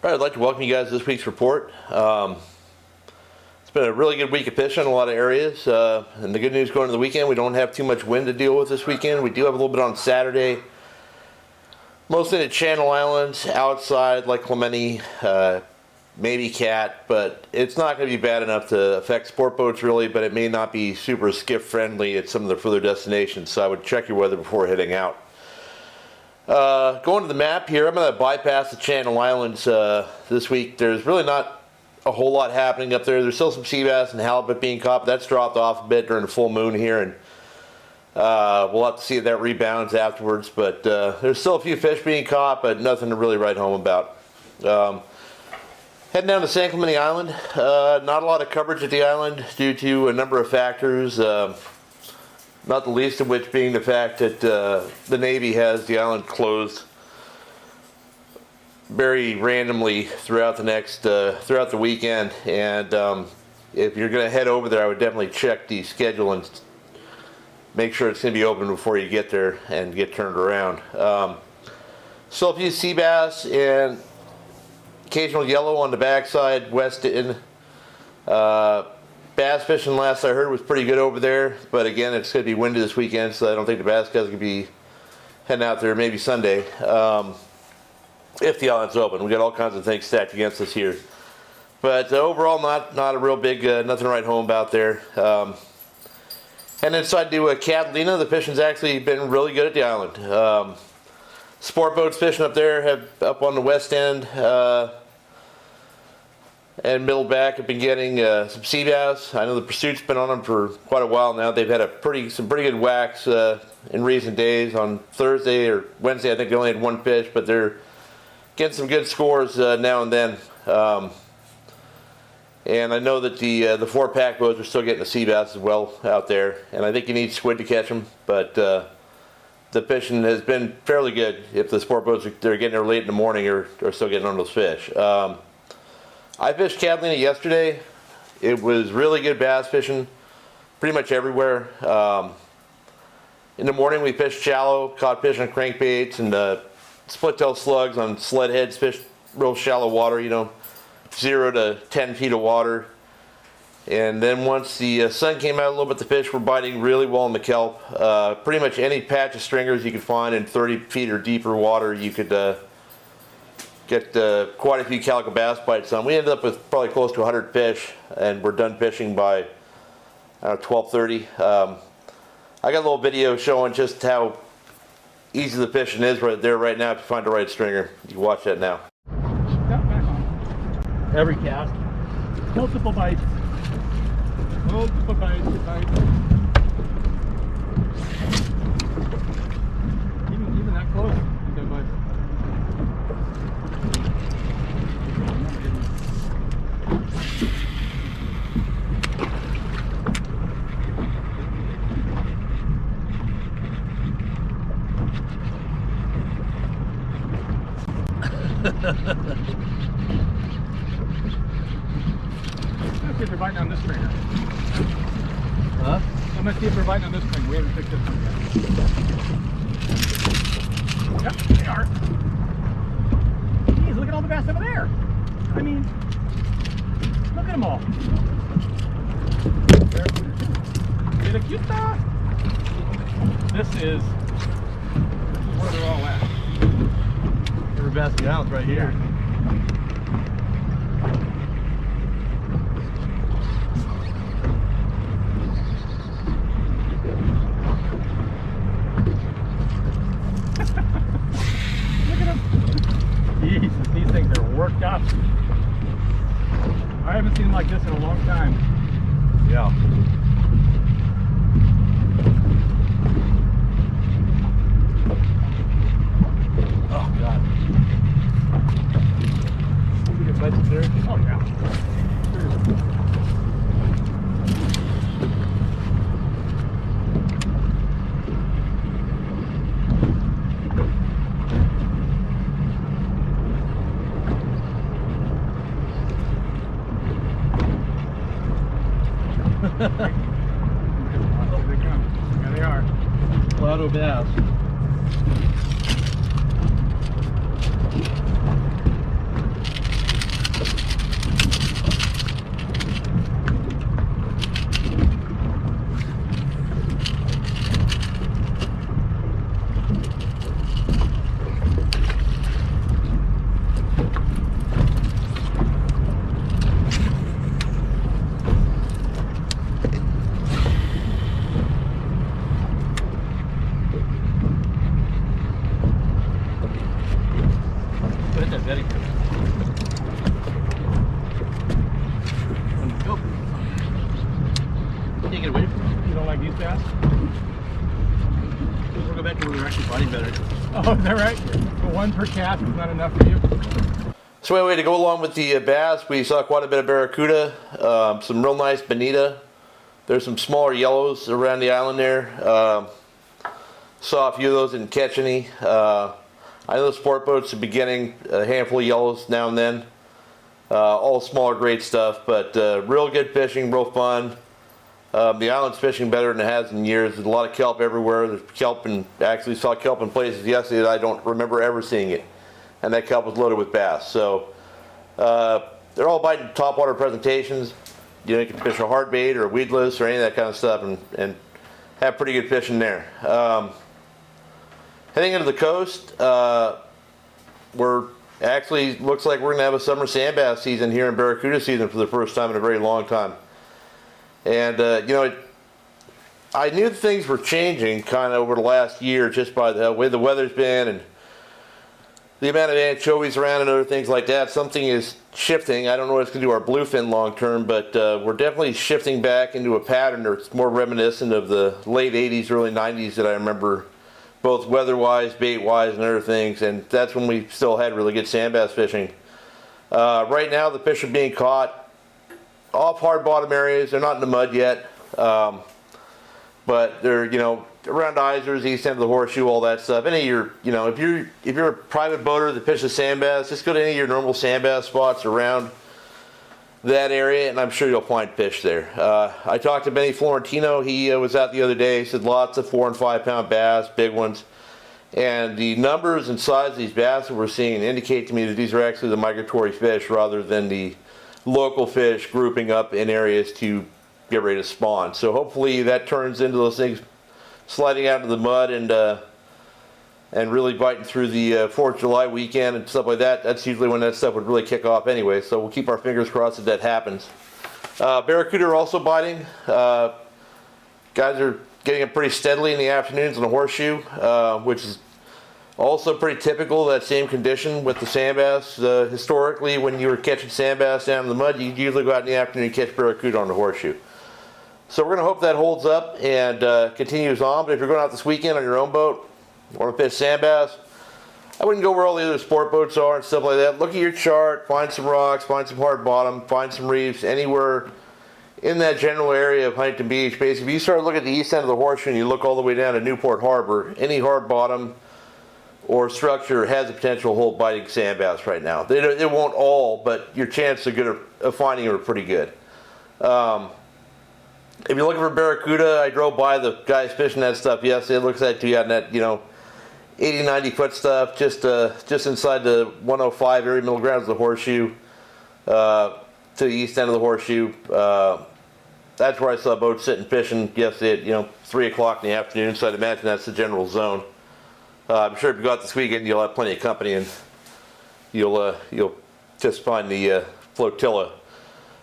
All right, I'd like to welcome you guys to this week's report. It's been a really good week of fishing in a lot of areas. And the good news going into the weekend, we don't have too much wind to deal with this weekend. We do have a little bit on Saturday. Mostly the Channel Islands, outside like Clemente, maybe Cat, but it's not going to be bad enough to affect sport boats really, but it may not be super skiff friendly at some of the further destinations, so I would check your weather before heading out. Going to the map here, I'm going to bypass the Channel Islands this week. There's really not a whole lot happening up there. There's still some sea bass and halibut being caught, but that's dropped off a bit during the full moon here, and we'll have to see if that rebounds afterwards. But there's still a few fish being caught, but nothing to really write home about. Heading down to San Clemente Island. Not a lot of coverage at the island due to a number of factors. Not the least of which being the fact that the Navy has the island closed very randomly throughout the weekend, and if you're going to head over there, I would definitely check the schedule and make sure it's going to be open before you get there and get turned around. Still a few sea bass and occasional yellow on the backside west in. Bass fishing last I heard was pretty good over there, but again it's going to be windy this weekend, so I don't think the bass guys are going to be heading out there. Maybe Sunday, if the island's open. We got all kinds of things stacked against us here, but overall not a real big nothing to write home about there. And inside to Catalina, the fishing's actually been really good at the island. Sport boats fishing up there have up on the west end. And middle back have been getting some sea bass. I know the pursuit's been on them for quite a while now. They've had some pretty good whacks in recent days. On Thursday or Wednesday, I think they only had one fish, but they're getting some good scores now and then. And I know that the 4-pack boats are still getting the sea bass as well out there. And I think you need squid to catch them, but the fishing has been fairly good. If the sport boats they're getting there late in the morning or still getting on those fish. I fished Catalina yesterday. It was really good bass fishing, pretty much everywhere. In the morning we fished shallow, caught fish on crankbaits and split-tail slugs on sled heads, fished real shallow water, 0 to 10 feet of water. And then once the sun came out a little bit, the fish were biting really well in the kelp. Pretty much any patch of stringers you could find in 30 feet or deeper water, you could get quite a few calico bass bites on. We ended up with probably close to 100 fish, and we're done fishing by 12:30. I got a little video showing just how easy the fishing is right there right now if you find the right stringer. You can watch that now. Every cast. Multiple bites. Multiple bites. Even that close. Good bites. Let's see if they're biting on this stringer. Huh? I'm gonna see if they're biting on this string. We haven't picked this one yet. Yep, they are. Jeez, look at all the bass over there. I mean, look at them all. Get a cute bass. This is where they're all at. Every basket out right here. Look at them. Jesus, these things are worked up. I haven't seen them like this in a long time. Yeah. Oh God. You get bites there? Oh yeah. Here they come. There they are. Lotto bass. Biting better. Oh, is that right? The one per cast is not enough for you? So anyway, to go along with the bass, we saw quite a bit of barracuda, some real nice bonita. There's some smaller yellows around the island there. Saw a few of those, didn't catch any. I know the sport boats are beginning a handful of yellows now and then. All smaller grade stuff, but real good fishing, real fun. The island's fishing better than it has in years. There's a lot of kelp everywhere. There's kelp, and actually saw kelp in places yesterday that I don't remember ever seeing it. And that kelp was loaded with bass. So they're all biting topwater presentations. You know, you can fish a hard bait or a weedless or any of that kind of stuff and have pretty good fishing there. Heading into the coast, we're actually looks like we're going to have a summer sandbass season here in barracuda season for the first time in a very long time. And you know, I knew things were changing kind of over the last year just by the way the weather's been and the amount of anchovies around and other things like that. Something is shifting. I don't know what it's going to do our bluefin long term, but we're definitely shifting back into a pattern that's more reminiscent of the late 80s, early 90s that I remember, both weather-wise, bait-wise, and other things. And that's when we still had really good sandbass fishing. Right now, the fish are being caught off hard bottom areas. They're not in the mud yet, but they're, you know, around Isers, east end of the horseshoe, all that stuff. Any of your, you know, if you're a private boater that fishes sandbass, just go to any of your normal sandbass spots around that area, and I'm sure you'll find fish there. I talked to Benny Florentino. He was out the other day. He said lots of 4 and 5 pound bass, big ones. And the numbers and size of these bass that we're seeing indicate to me that these are actually the migratory fish rather than the local fish grouping up in areas to get ready to spawn. So hopefully that turns into those things sliding out of the mud and really biting through the 4th of July weekend and stuff like that. That's usually when that stuff would really kick off anyway, so we'll keep our fingers crossed that that happens. Barracuda are also biting. Guys are getting it pretty steadily in the afternoons on the horseshoe, which is also pretty typical of that same condition with the sandbass. Historically, when you were catching sandbass down in the mud, you'd usually go out in the afternoon and catch barracuda on the horseshoe. So we're going to hope that holds up and continues on. But if you're going out this weekend on your own boat, want to fish sandbass, I wouldn't go where all the other sport boats are and stuff like that. Look at your chart, find some rocks, find some hard bottom, find some reefs, anywhere in that general area of Huntington Beach. Basically, if you start looking at the east end of the horseshoe and you look all the way down to Newport Harbor, any hard bottom or structure has the potential to hold biting sandbass right now. They won't all, but your chances of finding them are pretty good. If you're looking for barracuda, I drove by the guys fishing that stuff yesterday. It looks like you got that, you know, 80, 90 foot stuff just inside the 105 area, middle grounds of the horseshoe, to the east end of the horseshoe. That's where I saw boats sitting fishing yesterday at, you know, 3 o'clock in the afternoon, so I'd imagine that's the general zone. I'm sure if you go out this weekend, you'll have plenty of company and you'll just find the flotilla.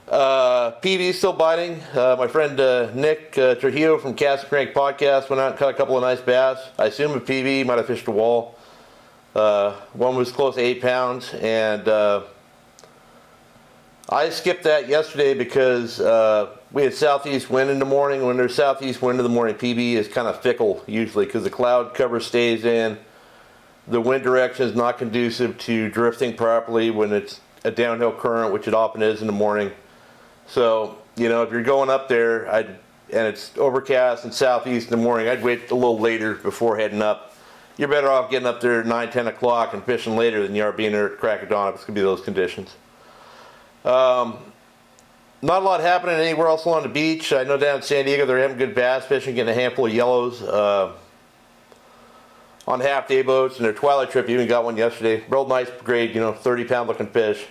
PB still biting. My friend Nick Trujillo from Cast Crank Podcast went out and caught a couple of nice bass. I assume a PB might have fished a wall. One was close to 8 pounds, and I skipped that yesterday because we had southeast wind in the morning. When there's southeast wind in the morning, PB is kind of fickle usually because the cloud cover stays in. The wind direction is not conducive to drifting properly when it's a downhill current, which it often is in the morning. So, you know, if you're going up there and it's overcast and southeast in the morning, I'd wait a little later before heading up. You're better off getting up there at 9, 10 o'clock and fishing later than you are being there at crack of dawn if it's going to be those conditions. Not a lot happening anywhere else along the beach. I know down in San Diego they're having good bass fishing, getting a handful of yellows on half-day boats, and their twilight trip even got one yesterday. Real nice grade, you know, 30-pound looking fish.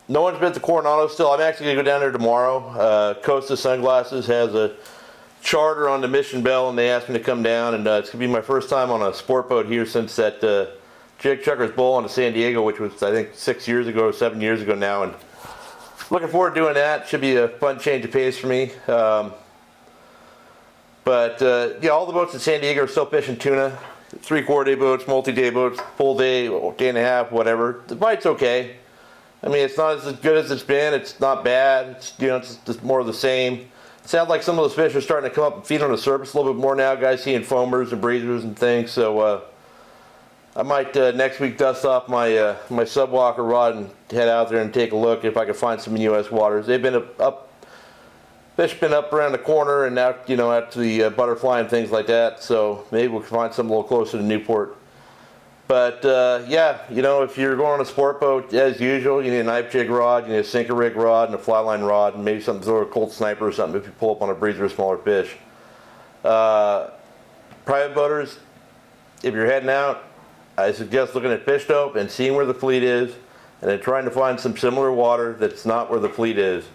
No one's been at the Coronado still. I'm actually going to go down there tomorrow. Costa Sunglasses has a charter on the Mission Bell, and they asked me to come down, and it's going to be my first time on a sport boat here since that Jig Chucker's Bowl on the San Diego, which was, I think, 6 years ago or 7 years ago now, and looking forward to doing that. Should be a fun change of pace for me. But yeah, all the boats in San Diego are still fishing tuna. 3/4 day boats, multi-day boats, full day, day and a half, whatever. The bite's okay. I mean, it's not as good as it's been. It's not bad. It's, you know, it's just more of the same. sounds like some of those fish are starting to come up and feed on the surface a little bit more now. Guys seeing foamers and breezers and things. So I might next week dust off my my subwalker rod and head out there and take a look if I can find some in U.S. waters. They've been fish been up around the corner and out, you know, out to the butterfly and things like that. So maybe we can find some a little closer to Newport. But yeah, you know, if you're going on a sport boat, as usual, you need a knife jig rod, you need a sinker rig rod, and a fly line rod, and maybe something to throw a Colt Sniper or something if you pull up on a breezer or smaller fish. Private boaters, if you're heading out, I suggest looking at fish dope and seeing where the fleet is, and then trying to find some similar water that's not where the fleet is,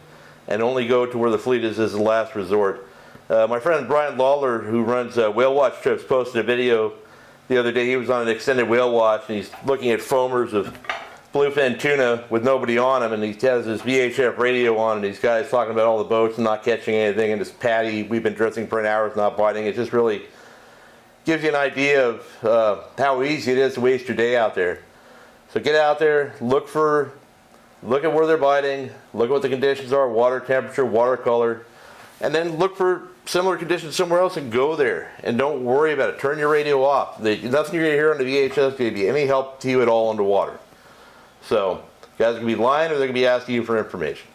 and only go to where the fleet is as the last resort. My friend Brian Lawler, who runs Whale Watch Trips, posted a video the other day. He was on an extended whale watch and he's looking at foamers of bluefin tuna with nobody on him, and he has his VHF radio on, and these guys talking about all the boats and not catching anything, and this patty we've been drifting for an hour is not biting. It just really gives you an idea of how easy it is to waste your day out there. So get out there, look at where they're biting, look at what the conditions are, water temperature, water color, and then look for similar conditions somewhere else and go there. And don't worry about it. Turn your radio off. Nothing you're going to hear on the VHS is going to be any help to you at all underwater. So, guys are going to be lying or they're going to be asking you for information.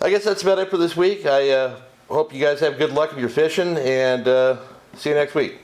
I guess that's about it for this week. I hope you guys have good luck if you're fishing, and see you next week.